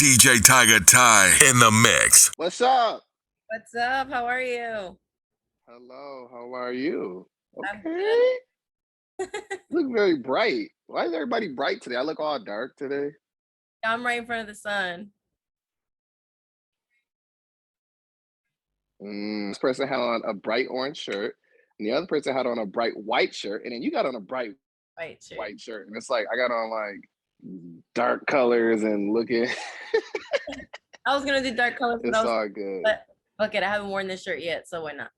DJ Tygga Ty in the mix. What's up? What's up? How are you? Hello, how are you? I'm Okay. good. You look very bright. Why is everybody bright today? I look all dark today. I'm right in front of the sun. This person had on a bright orange shirt, and the other person had on a bright white shirt, and then you got on a bright white shirt. And it's like I got on like dark colors and looking. I was gonna do dark colors, It's all good. but fuck it, I haven't worn this shirt yet, so why not?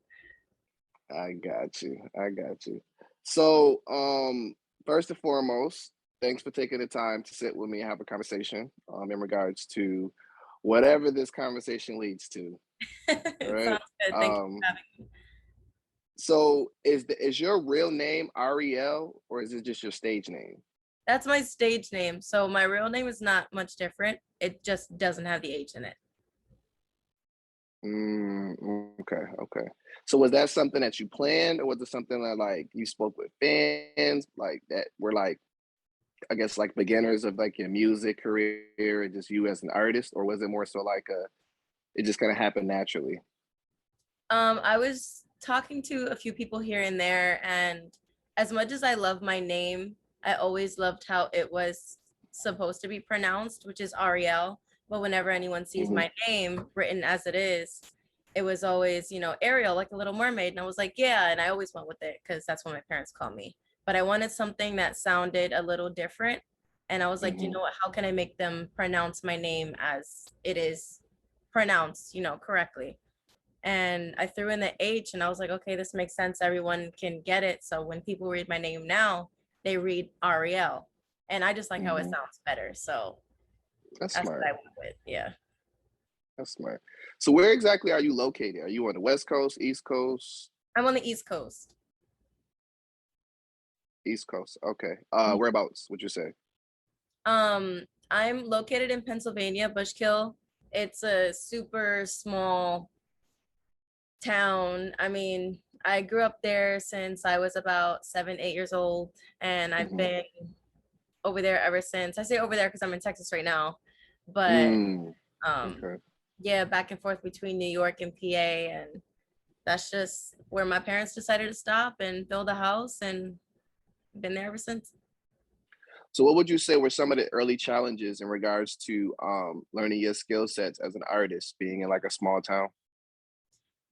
I got you. So, first and foremost, thanks for taking the time to sit with me and have a conversation in regards to whatever this conversation leads to. All right. Sounds good. Thank you for having me. So is your real name Ahriel, or is it just your stage name? That's my stage name. So my real name is not much different. It just doesn't have the H in it. Okay. So was that something that you planned, or was it something that like you spoke with fans like that were like, I guess like beginners of like your music career and just you as an artist, or was it more so like it just kind of happened naturally? I was talking to a few people here and there, and as much as I love my name, I always loved how it was supposed to be pronounced, which is Ahriel. But whenever anyone sees my name written as it is, it was always, Ariel, like the Little Mermaid. And I was like, yeah, and I always went with it because that's what my parents call me. But I wanted something that sounded a little different. And I was like, you know what, how can I make them pronounce my name as it is pronounced, correctly? And I threw in the H and I was like, okay, this makes sense. Everyone can get it. So when people read my name now, they read Ahriel. And I just like how it sounds better. So That's that's smart. what I went with. Yeah. That's smart. So where exactly are you located? Are you on the West Coast, East Coast? I'm on the East Coast. East Coast. Okay. Whereabouts would you say? I'm located in Pennsylvania, Bushkill. It's a super small town. I mean, I grew up there since I was about 7, 8 years old, and I've been over there ever since. I say over there because I'm in Texas right now, but Okay. yeah, back and forth between New York and PA, and that's just where my parents decided to stop and build a house, and been there ever since. So what would you say were some of the early challenges in regards to learning your skill sets as an artist, being in like a small town?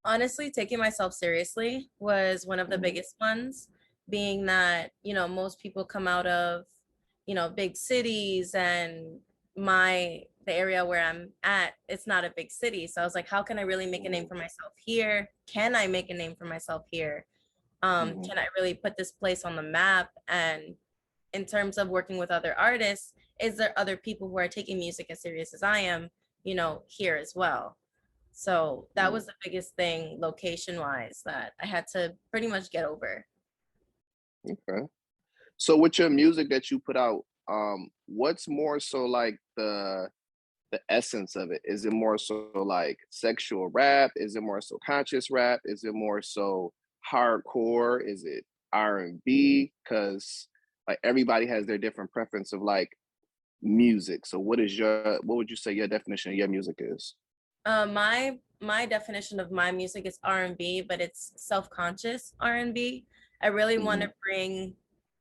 Honestly, taking myself seriously was one of the biggest ones, being that, most people come out of, big cities, and the area where I'm at, it's not a big city. So I was like, how can I really make a name for myself here? Can I make a name for myself here? Can I really put this place on the map? And in terms of working with other artists, is there other people who are taking music as serious as I am, here as well? So that was the biggest thing location wise that I had to pretty much get over. Okay. So with your music that you put out, what's more so like the essence of it? Is it more so like sexual rap? Is it more so conscious rap? Is it more so hardcore? Is it R&B? Because like everybody has their different preference of like music. So what would you say your definition of your music is? My definition of my music is R&B, but it's self-conscious R&B. I really want to bring,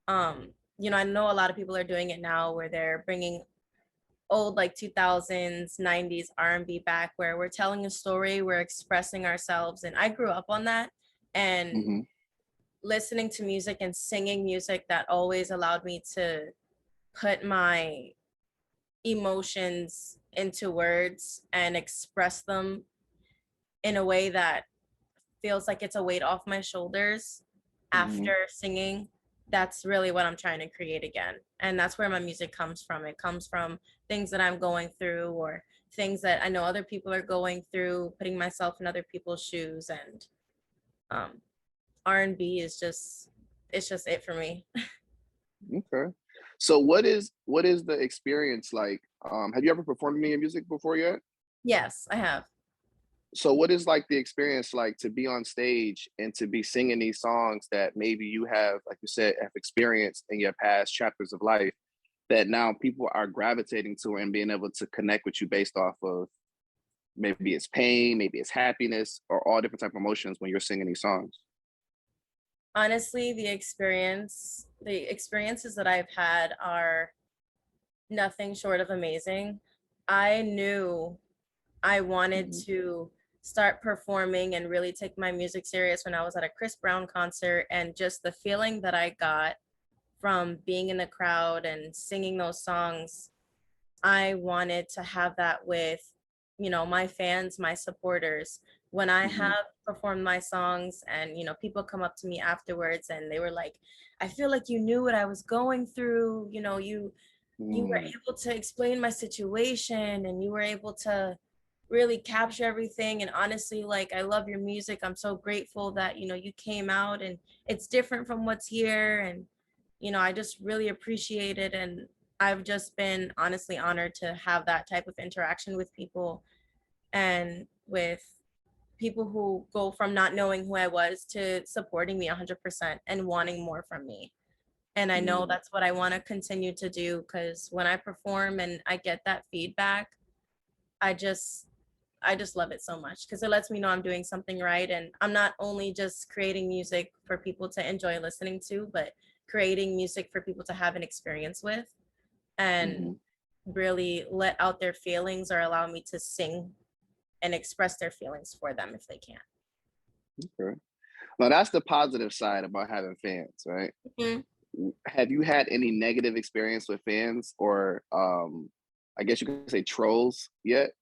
I know a lot of people are doing it now where they're bringing old like 2000s, 90s R&B back, where we're telling a story, we're expressing ourselves. And I grew up on that, and listening to music and singing music that always allowed me to put my emotions into words and express them in a way that feels like it's a weight off my shoulders after singing. That's really what I'm trying to create again. And that's where my music comes from. It comes from things that I'm going through, or things that I know other people are going through, putting myself in other people's shoes. And R&B is just, it's just it for me. Okay. So what is the experience like? Have you ever performed any music before yet? Yes, I have. So what is like the experience like to be on stage and to be singing these songs that maybe you have, like you said, have experienced in your past chapters of life that now people are gravitating to and being able to connect with you based off of maybe it's pain, maybe it's happiness, or all different type of emotions when you're singing these songs? Honestly, the experiences that I've had are nothing short of amazing. I knew I wanted to start performing and really take my music serious when I was at a Chris Brown concert, and just the feeling that I got from being in the crowd and singing those songs, I wanted to have that with, you know, my fans, my supporters. When I have performed my songs and, you know, people come up to me afterwards and they were like, I feel like you knew what I was going through, you know, you were able to explain my situation and you were able to really capture everything. And honestly, like, I love your music. I'm so grateful that, you know, you came out and it's different from what's here. And, you know, I just really appreciate it. And I've just been honestly honored to have that type of interaction with people, and with people who go from not knowing who I was to supporting me 100% and wanting more from me. And I know that's what I want to continue to do, because when I perform and I get that feedback, I just love it so much, because it lets me know I'm doing something right. And I'm not only just creating music for people to enjoy listening to, but creating music for people to have an experience with and really let out their feelings, or allow me to sing and express their feelings for them if they can. Okay. Now that's the positive side about having fans, right? Have you had any negative experience with fans, or I guess you could say trolls yet?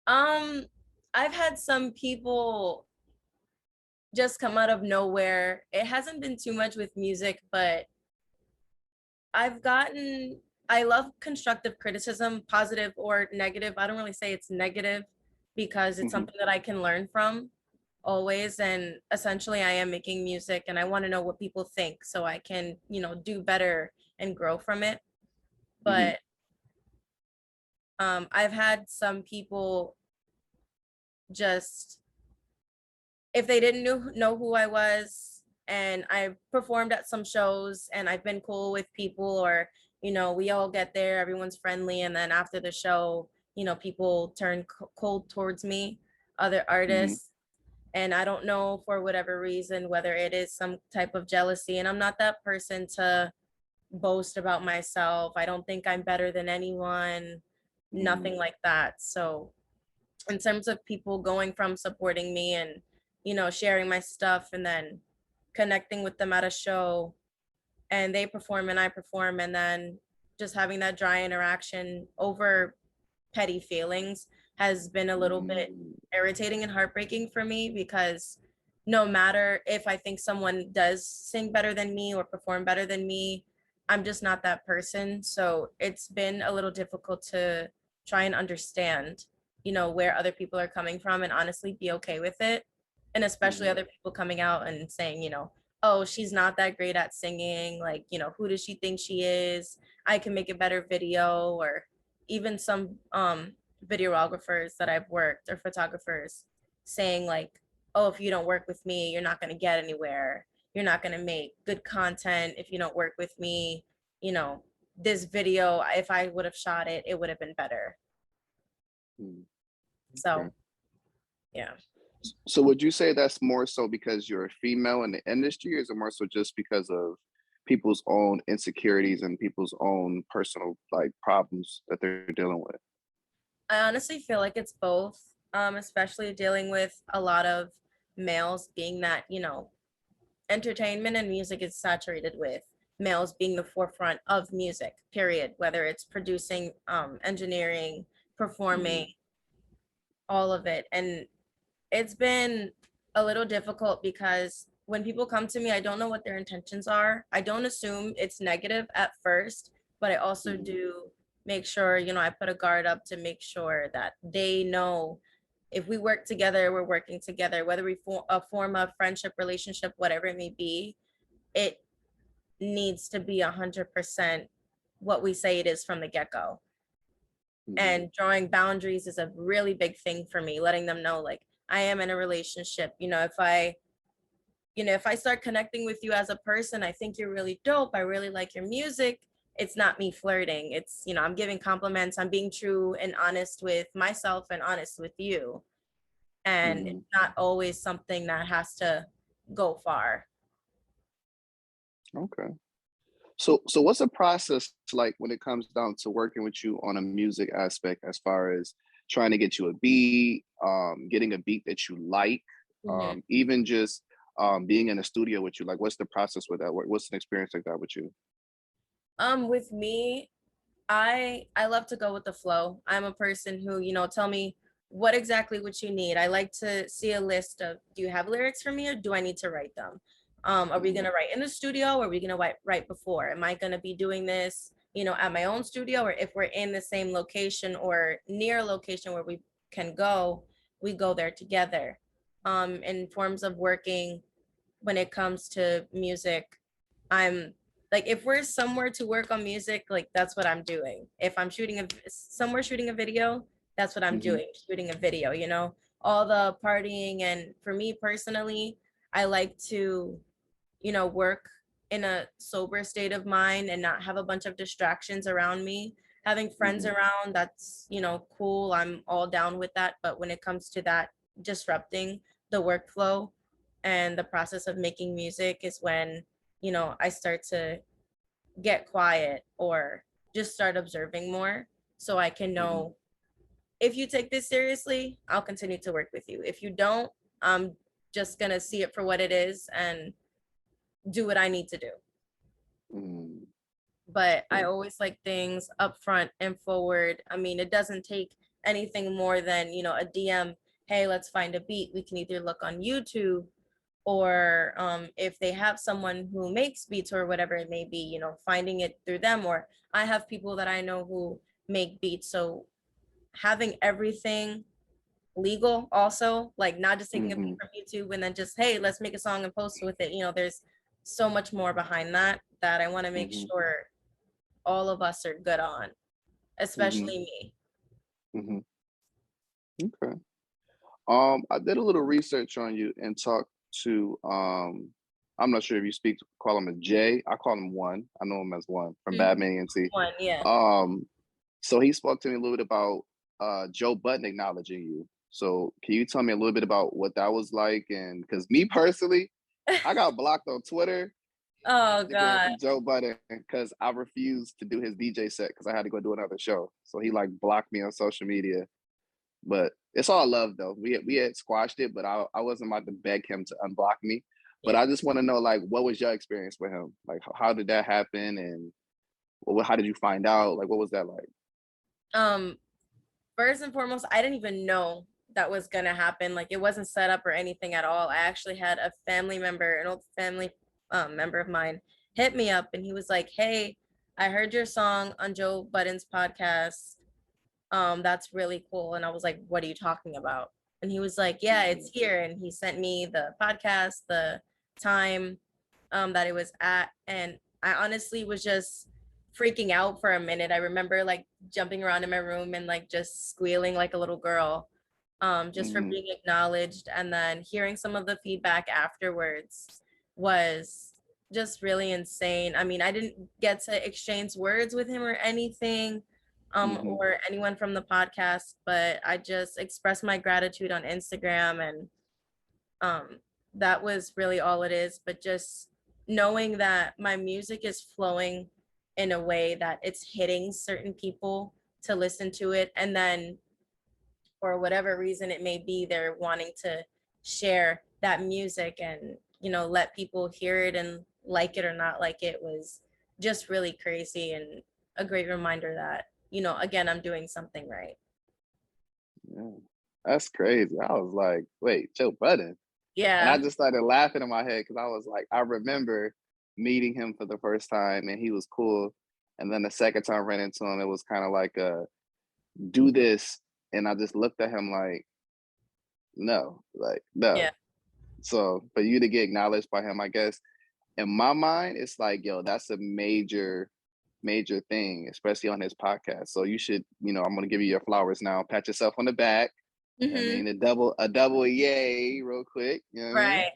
I've had some people just come out of nowhere. It hasn't been too much with music, but I love constructive criticism, positive or negative. I don't really say it's negative, because it's something that I can learn from always. And essentially I am making music and I want to know what people think so I can, you know, do better and grow from it. But I've had some people just, if they didn't know who I was, and I performed at some shows and I've been cool with people, or, you know, we all get there, everyone's friendly, and then after the show, you know, people turn cold towards me, other artists. And I don't know, for whatever reason, whether it is some type of jealousy. And I'm not that person to boast about myself. I don't think I'm better than anyone, nothing like that. So in terms of people going from supporting me and, you know, sharing my stuff and then connecting with them at a show, and they perform and I perform, and then just having that dry interaction over petty feelings has been a little bit irritating and heartbreaking for me, because no matter if I think someone does sing better than me or perform better than me, I'm just not that person. So it's been a little difficult to try and understand, you know, where other people are coming from, and honestly be okay with it. And especially other people coming out and saying, you know, oh, she's not that great at singing. Like, you know, who does she think she is? I can make a better video. Or even some videographers that I've worked, or photographers, saying like, oh, if you don't work with me, you're not going to get anywhere. You're not going to make good content if you don't work with me. You know, this video, if I would have shot it, it would have been better. So, yeah. So would you say that's more so because you're a female in the industry, or is it more so just because of people's own insecurities and people's own personal like problems that they're dealing with? I honestly feel like it's both, especially dealing with a lot of males, being that, you know, entertainment and music is saturated with males being the forefront of music, period, whether it's producing, engineering, performing, all of it. And it's been a little difficult, because when people come to me, I don't know what their intentions are. I don't assume it's negative at first, but I also do make sure, you know, I put a guard up to make sure that they know if we work together, we're working together, whether we form a friendship, relationship, whatever it may be, it needs to be 100% what we say it is from the get-go. And drawing boundaries is a really big thing for me, letting them know, like, I am in a relationship. You know, if I start connecting with you as a person, I think you're really dope, I really like your music, it's not me flirting. It's, you know, I'm giving compliments. I'm being true and honest with myself and honest with you. And it's not always something that has to go far. Okay. So what's the process like when it comes down to working with you on a music aspect, as far as trying to get you a beat, getting a beat that you like, even just being in a studio with you? Like, what's the process with that work? What's an experience like that with you? With me, I love to go with the flow. I'm a person who, you know, tell me what exactly what you need. I like to see a list of, do you have lyrics for me or do I need to write them? Are we gonna write in the studio or are we gonna write before? Am I gonna be doing this, you know, at my own studio, or if we're in the same location or near a location where we can go, we go there together. In forms of working, when it comes to music, I'm like, if we're somewhere to work on music, like that's what I'm doing. If I'm shooting a video, that's what I'm doing, shooting a video, you know, all the partying. And for me personally, I like to, you know, work in a sober state of mind and not have a bunch of distractions around me. Having friends around, that's, you know, cool. I'm all down with that. But when it comes to that disrupting the workflow and the process of making music is when, you know, I start to get quiet or just start observing more, so I can know, if you take this seriously, I'll continue to work with you. If you don't, I'm just gonna see it for what it is and do what I need to do. But I always like things up front and forward. I mean, it doesn't take anything more than, you know, a DM, hey, let's find a beat. We can either look on YouTube, or if they have someone who makes beats or whatever it may be, you know, finding it through them. Or I have people that I know who make beats. So having everything legal also, like not just taking a beat from YouTube and then just, hey, let's make a song and post with it. You know, there's so much more behind that I want to make sure all of us are good on, especially me. Okay. I did a little research on you and talked to I'm not sure if you call him a J. I call him One. I know him as One from Bad Man ENT. One, yeah. So he spoke to me a little bit about Joe Budden acknowledging you. So can you tell me a little bit about what that was like? And because me personally, I got blocked on Twitter. Oh God. From Joe Budden because I refused to do his DJ set because I had to go do another show. So he like blocked me on social media. But it's all love though. We had squashed it, but I wasn't about to beg him to unblock me. But I just want to know, like, what was your experience with him? Like, how did that happen? And how did you find out? Like, what was that like? First and foremost, I didn't even know that was gonna happen. Like, it wasn't set up or anything at all. I actually had a family member, an old family member of mine, hit me up and he was like, hey, I heard your song on Joe Budden's podcast. That's really cool. And I was like, what are you talking about? And he was like, yeah, it's here. And he sent me the podcast, the time that it was at. And I honestly was just freaking out for a minute. I remember like jumping around in my room and like just squealing like a little girl, just for being acknowledged. And then hearing some of the feedback afterwards was just really insane. I mean, I didn't get to exchange words with him or anything, or anyone from the podcast, but I just expressed my gratitude on Instagram, and that was really all it is. But just knowing that my music is flowing in a way that it's hitting certain people to listen to it, and then for whatever reason it may be, they're wanting to share that music and, you know, let people hear it and like it or not like it, was just really crazy and a great reminder that, you know, again, I'm doing something right. Yeah, that's crazy. I was like, wait, Joe Budden? Yeah. And I just started laughing in my head because I was like, I remember meeting him for the first time and he was cool. And then the second time I ran into him, it was kind of like do this. And I just looked at him like, no. Yeah. So for you to get acknowledged by him, I guess, in my mind, it's like, yo, that's a major thing, especially on his podcast. So you should, you know, I'm gonna give you your flowers now. Pat yourself on the back. I mean, a double yay real quick. You know what I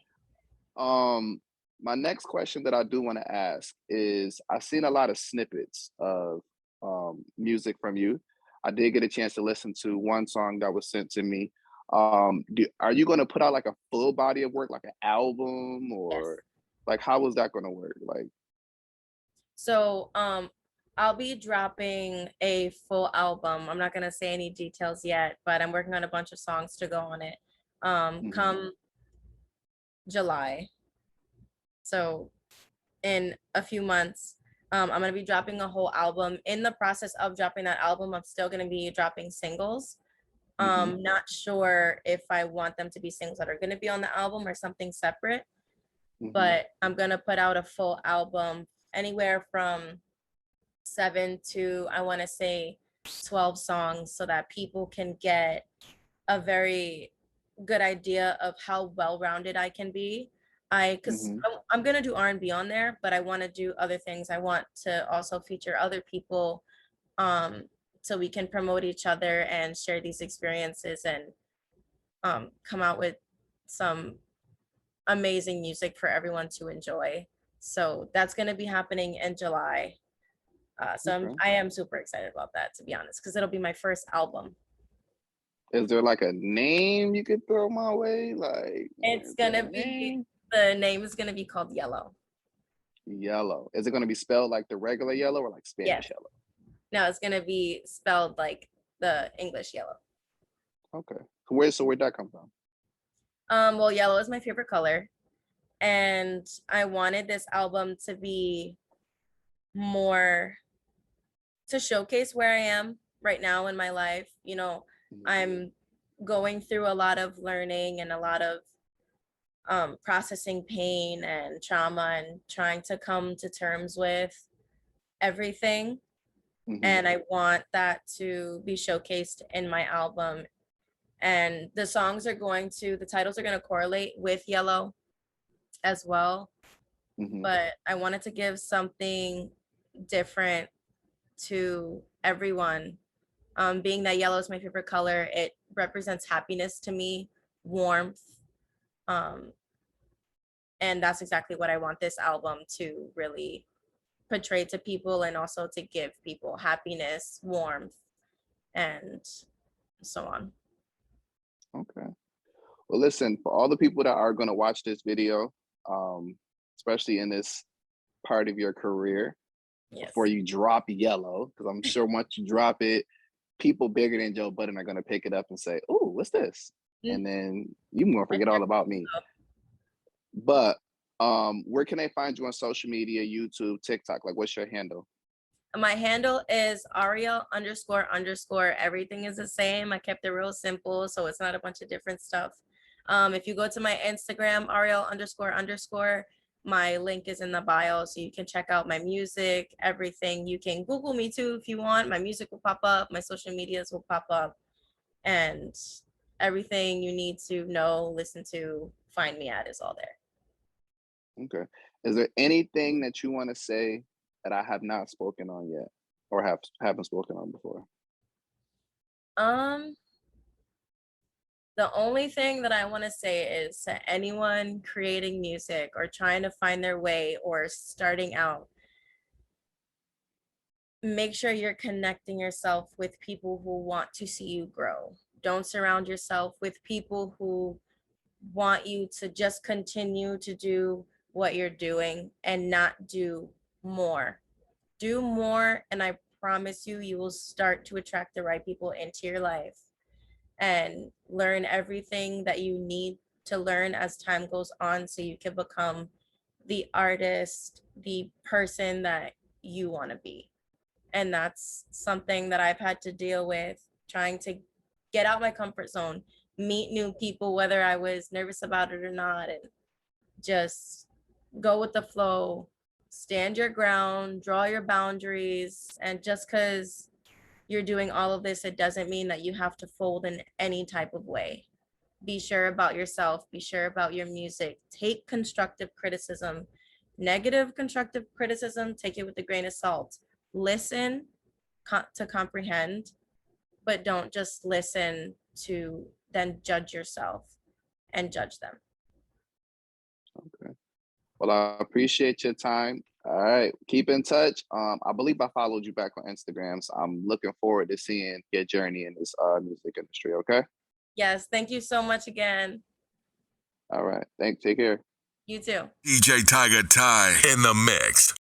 mean? my next question that I do want to ask is, I've seen a lot of snippets of music from you. I did get a chance to listen to one song that was sent to me. Are you going to put out like a full body of work, like an album, Yes. or like how is that going to work? Like, So I'll be dropping a full album. I'm not gonna say any details yet, but I'm working on a bunch of songs to go on it. Come July. So in a few months, I'm gonna be dropping a whole album. In the process of dropping that album, I'm still gonna be dropping singles. Not sure if I want them to be singles that are gonna be on the album or something separate, but I'm gonna put out a full album, anywhere from 7 to, I want to say, 12 songs, so that people can get a very good idea of how well-rounded I can be. Because I'm gonna do R&B on there, but I want to do other things. I want to also feature other people, so we can promote each other and share these experiences, and come out with some amazing music for everyone to enjoy. So that's going to be happening in July. I am super excited about that, to be honest, because it'll be my first album. Is there like a name you could throw my way? Like, It's gonna be, the name is gonna be called Yellow. Yellow. Is it gonna be spelled like the regular yellow or like Spanish yellow? No, it's gonna be spelled like the English yellow. Okay. Where'd that come from? Well, yellow is my favorite color, and I wanted this album to be more to showcase where I am right now in my life. You know, I'm going through a lot of learning and a lot of processing pain and trauma and trying to come to terms with everything. And I want that to be showcased in my album. And the songs are the titles are going to correlate with Yellow as well. But I wanted to give something different to everyone. Being that yellow is my favorite color, it represents happiness to me, warmth. And that's exactly what I want this album to really portray to people, and also to give people happiness, warmth, and so on. Okay. Well, listen, for all the people that are going to watch this video, especially in this part of your career, before you drop Yellow, because I'm sure once you drop it, people bigger than Joe Budden are going to pick it up and say, "Oh, what's this?" And then you're going to forget all about me. But where can they find you on social media, YouTube, TikTok? Like, what's your handle? My handle is ___. Everything is the same. I kept it real simple, so it's not a bunch of different stuff. If you go to my Instagram, ___, my link is in the bio, so you can check out my music, everything. You can Google me too if you want. My music will pop up, my social medias will pop up, and everything you need to know, listen to, find me at is all there. Okay. Is there anything that you want to say that I have not spoken on yet, or haven't spoken on before? The only thing that I want to say is to anyone creating music or trying to find their way or starting out, make sure you're connecting yourself with people who want to see you grow. Don't surround yourself with people who want you to just continue to do what you're doing and not do more. Do more, and I promise you, you will start to attract the right people into your life, and learn everything that you need to learn as time goes on, so you can become the artist, the person that you want to be. And that's something that I've had to deal with, trying to get out my comfort zone, meet new people, whether I was nervous about it or not, and just go with the flow, stand your ground, draw your boundaries. And just because you're doing all of this, it doesn't mean that you have to fold in any type of way. Be sure about yourself, be sure about your music, take constructive criticism, negative constructive criticism, take it with a grain of salt. Listen to comprehend, but don't just listen to then judge yourself and judge them. Okay. Well, I appreciate your time. All right, keep in touch. I believe I followed you back on Instagram, so I'm looking forward to seeing your journey in this music industry. Okay. Yes, thank you so much again. All right. Take care. You too. DJ Tygga Ty in the mix.